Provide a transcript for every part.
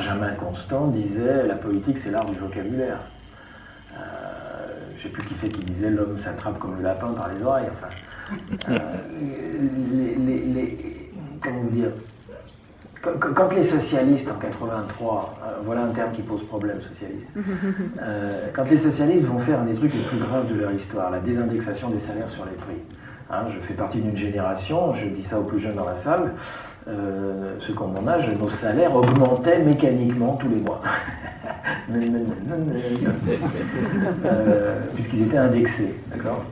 Benjamin Constant disait « La politique, c'est l'art du vocabulaire ». Je ne sais plus qui c'est qui disait « L'homme s'attrape comme le lapin par les oreilles ». Enfin, comment vous dire, quand les socialistes en 83, voilà un terme qui pose problème, socialiste, quand les socialistes vont faire un des trucs les plus graves de leur histoire, la désindexation des salaires sur les prix. Hein, je fais partie d'une génération, je dis ça aux plus jeunes dans la salle, ceux qui ont mon âge, nos salaires augmentaient mécaniquement tous les mois. Puisqu'ils étaient indexés, d'accord ?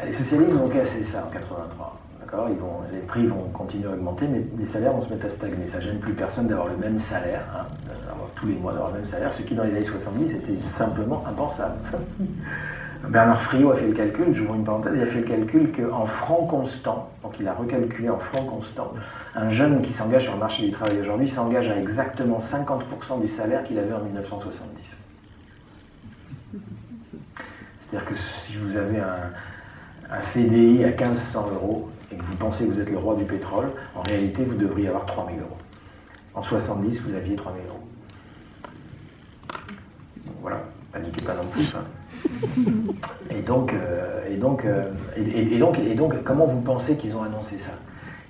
Les socialistes vont casser ça en 83. Les prix vont continuer à augmenter, mais les salaires vont se mettre à stagner. Ça ne gêne plus personne d'avoir le même salaire, hein, d'avoir tous les mois d'avoir le même salaire, ce qui dans les années 70 était simplement impensable. Bernard Friot a fait le calcul, j'ouvre une parenthèse, il a fait le calcul qu'en francs constants, donc il a recalculé en francs constants, un jeune qui s'engage sur le marché du travail aujourd'hui s'engage à exactement 50% du salaire qu'il avait en 1970. C'est-à-dire que si vous avez un CDI à 1500 € et que vous pensez que vous êtes le roi du pétrole, en réalité, vous devriez avoir 3000 €. En 70, vous aviez 3000 €. Donc voilà, paniquez pas non plus. Hein. Et donc, comment vous pensez qu'ils ont annoncé ça?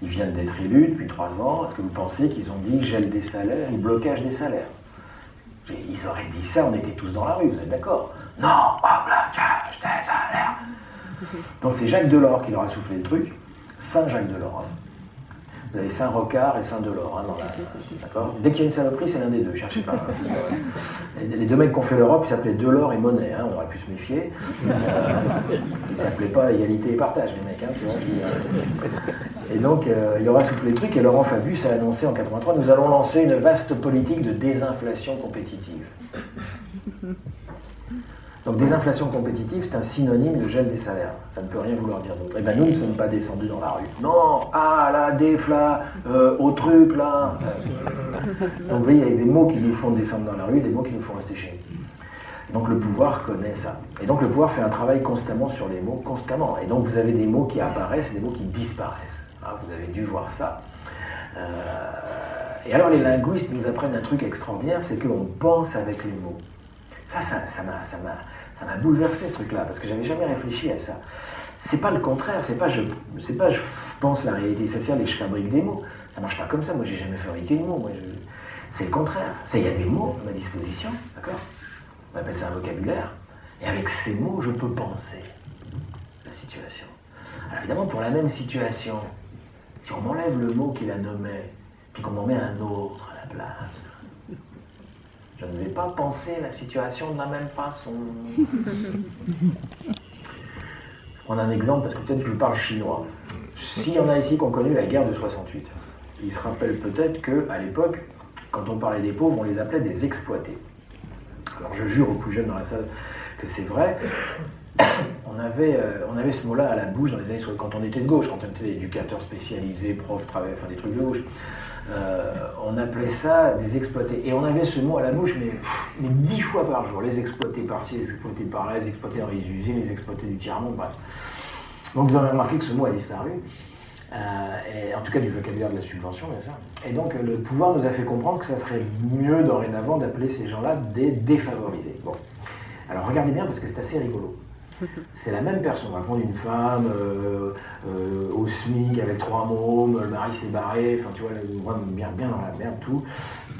Ils viennent d'être élus depuis 3 ans. Est-ce que vous pensez qu'ils ont dit gel des salaires ou blocage des salaires? Ils auraient dit ça, on était tous dans la rue, vous êtes d'accord? Non, blocage des salaires. Donc c'est Jacques Delors qui leur a soufflé le truc. Saint-Jacques Delors. Hein. Vous avez Saint-Rocard et Saint-Delors. Hein, d'accord. Dès qu'il y a une saloperie, c'est l'un des deux, cherchez pas. Les deux mecs qui ont fait l'Europe, ils s'appelaient Delors et Monet, hein, on aurait pu se méfier. Ils ne s'appelaient pas égalité et partage, les mecs. Hein, tu vois, et donc, il leur a soufflé le truc, et Laurent Fabius a annoncé en 83, nous allons lancer une vaste politique de désinflation compétitive. Donc désinflation compétitive, c'est un synonyme de gel des salaires. Ça ne peut rien vouloir dire d'autre. Eh bien nous ne sommes pas descendus dans la rue. Non, la défla, au truc là. Donc vous voyez, il y a des mots qui nous font descendre dans la rue et des mots qui nous font rester chez nous. Et donc le pouvoir connaît ça. Et donc le pouvoir fait un travail constamment sur les mots, constamment. Et donc vous avez des mots qui apparaissent et des mots qui disparaissent. Ah, vous avez dû voir ça. Et alors les linguistes nous apprennent un truc extraordinaire, c'est qu'on pense avec les mots. Ça m'a bouleversé ce truc-là, parce que j'avais jamais réfléchi à ça. C'est pas le contraire, c'est pas je pense la réalité sociale et je fabrique des mots. Ça marche pas comme ça, moi j'ai jamais fabriqué de mots. C'est le contraire. Il y a des mots à ma disposition, d'accord? On appelle ça un vocabulaire. Et avec ces mots, je peux penser la situation. Alors évidemment, pour la même situation, si on m'enlève le mot qui la nommait, puis qu'on m'en met un autre à la place, je ne vais pas penser la situation de la même façon. Je prends un exemple parce que peut-être que je parle chinois. S'il y en a ici qui ont connu la guerre de 68, ils se rappellent peut-être qu'à l'époque, quand on parlait des pauvres, on les appelait des exploités. Alors je jure aux plus jeunes dans la salle que c'est vrai. On avait ce mot-là à la bouche dans les années 60, quand on était de gauche, quand on était éducateur spécialisé, prof, travail, enfin des trucs de gauche. On appelait ça des exploités. Et on avait ce mot à la bouche, mais 10 fois par jour. Les exploités par-ci, les exploités par-là, les exploités dans les usines, les exploités du tiers-monde, bref. Donc vous avez remarqué que ce mot a disparu, et en tout cas du vocabulaire de la subvention, bien sûr. Et donc le pouvoir nous a fait comprendre que ça serait mieux dorénavant d'appeler ces gens-là des défavorisés. Bon, alors regardez bien parce que c'est assez rigolo. C'est la même personne, on va prendre une femme au SMIC avec 3 mômes, le mari s'est barré, enfin tu vois, bien dans la merde, tout.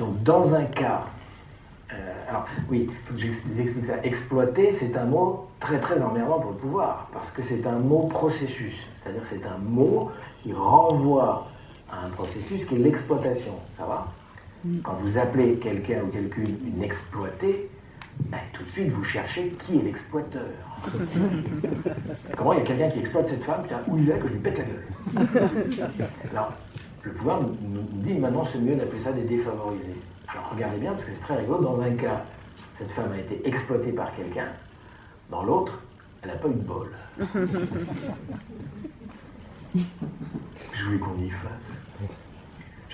Donc dans un cas, alors oui, il faut que j'explique ça. Exploiter, c'est un mot très très emmerdant pour le pouvoir, parce que c'est un mot processus, c'est-à-dire c'est un mot qui renvoie à un processus qui est l'exploitation, ça va? Quand vous appelez quelqu'un ou quelqu'une une exploitée, ben, tout de suite vous cherchez qui est l'exploiteur. Comment il y a quelqu'un qui exploite cette femme, putain, où il est, que je lui pète la gueule. Alors, le pouvoir nous dit maintenant c'est mieux d'appeler ça des défavorisés. Alors regardez bien, parce que c'est très rigolo, dans un cas, cette femme a été exploitée par quelqu'un, dans l'autre, elle n'a pas eu de bol. Je voulais qu'on y fasse.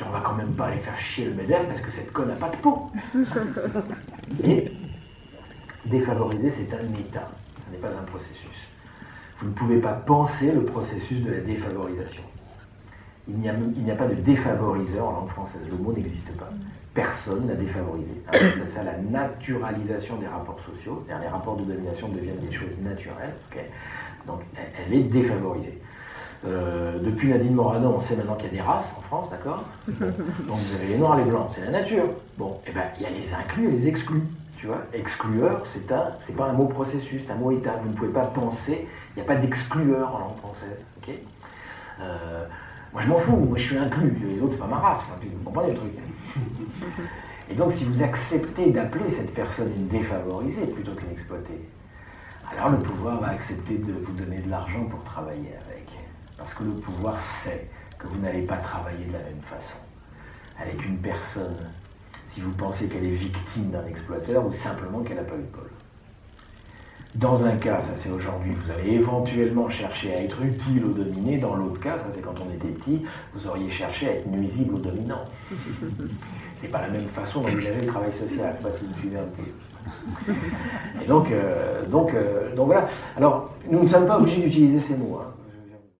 On va quand même pas aller faire chier le MEDEF parce que cette conne n'a pas de peau. Et défavoriser, c'est un état, ce n'est pas un processus. Vous ne pouvez pas penser le processus de la défavorisation. Il n'y a pas de défavoriseur en langue française. Le mot n'existe pas. Personne n'a défavorisé. On appelle ça la naturalisation des rapports sociaux. C'est-à-dire les rapports de domination deviennent des choses naturelles. Okay, donc elle est défavorisée. Depuis Nadine Morano, on sait maintenant qu'il y a des races en France, d'accord? Donc vous avez les noirs, les blancs, c'est la nature. Bon, et ben il y a les inclus et les exclus. Tu vois, exclueur, c'est pas un mot processus, c'est un mot état. Vous ne pouvez pas penser, il n'y a pas d'exclueur en langue française. Okay, moi je m'en fous, moi je suis inclus, les autres c'est pas ma race, enfin, vous comprenez le truc. Et donc si vous acceptez d'appeler cette personne une défavorisée plutôt qu'une exploitée, alors le pouvoir va accepter de vous donner de l'argent pour travailler avec. Parce que le pouvoir sait que vous n'allez pas travailler de la même façon avec une personne si vous pensez qu'elle est victime d'un exploiteur ou simplement qu'elle n'a pas eu de bol. Dans un cas, ça c'est aujourd'hui, vous allez éventuellement chercher à être utile au dominé. Dans l'autre cas, ça c'est quand on était petit, vous auriez cherché à être nuisible au dominant. C'est pas la même façon d'envisager le travail social, je ne sais pas si vous me suivez un peu. Et donc voilà. Alors, nous ne sommes pas obligés d'utiliser ces mots. Hein.